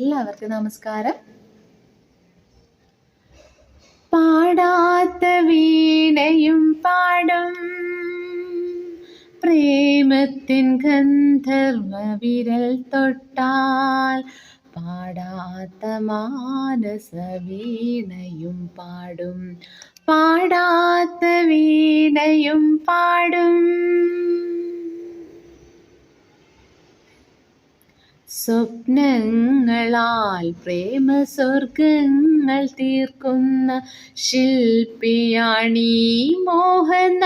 എല്ലാവർക്കും നമസ്കാരം. പാടാത്ത വീണയും പാടും പ്രേമത്തിൻ ഗന്ധർവ വിരൽ തൊട്ടാൽ, പാടാത്ത മാനസ വീണയും പാടും, പാടാത്ത വീണയും പാടും. സ്വപ്നങ്ങളാൽ പ്രേമ സ്വർഗങ്ങൾ തീർക്കുന്ന ശില്പിയാണീ മോഹനവയവനം.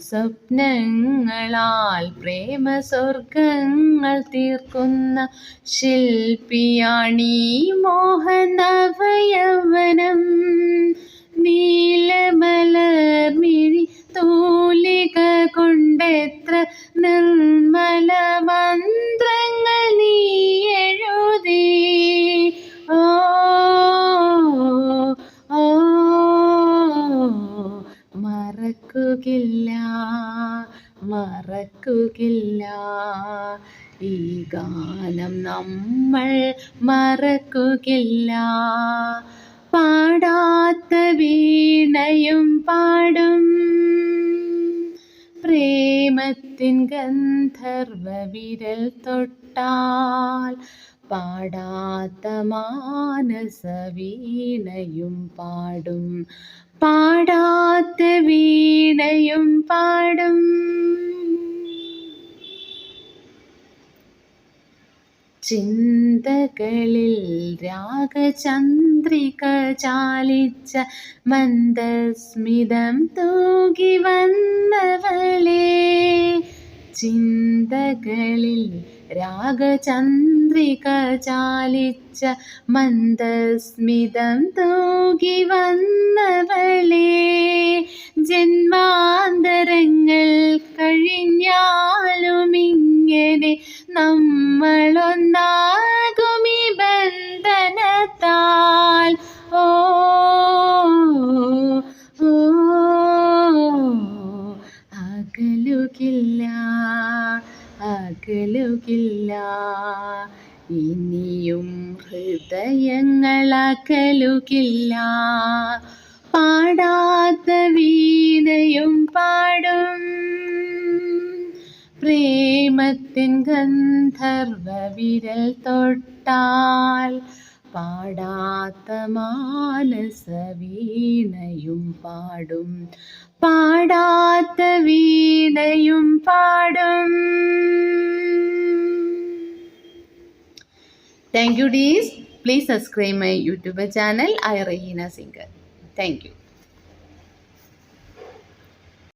സ്വപ്നങ്ങളാൽ പ്രേമ സ്വർഗങ്ങൾ തീർക്കുന്ന ശില്പിയാണീ മോഹനവയവനം. നീലമലർമിഴി തൂലിക കൊണ്ടെത്ര നിർമ്മല മന്ത്രങ്ങൾ നീ എഴുതി. ഓ ഓ മറക്കുകയില്ല, മറക്കുകയില്ല, ഈ ഗാനം നമ്മൾ മറക്കുകയില്ല. പാടാത്ത വീണയും പാടും പ്രേമത്തിൻ ഗന്ധർവ വിരൽ തൊട്ടാൽ, പാടാത്ത മാനസ വീണയും പാടും, പാടാത്ത വീണയും പാടും. ചിന്തകളിൽ രാഗചന്ദ്രിക ചാലിച്ച മന്ദസ്മിതം തൂകി വന്നവളേ. ചിന്തകളിൽ രാഗചന്ദ്രിക ചാലിച്ച മന്ദസ്മിതം തൂകി വന്നവളേ. ജന്മാന്തരങ്ങൾ കഴിഞ്ഞാലുമിങ്ങനെ നമ്മളൊന്നാകുമീ ബന്ധനത്താൽ. ഓ ഓ അകലുകില്ല, അകലുകില്ല, ഇനിയും ഹൃദയങ്ങൾ അകലുകില്ല. പാടാത്ത വീണയും പാടും പ്രേമത്തിൻ ഗന്ധർവ വിരൽ തൊട്ടാൽ, പാടാത്ത മാനസ വീണയും പാടും, പാടാത്ത വീണയും പാടും. Thank you, dears. Please subscribe my YouTube channel, I Rahina Singer. Thank you.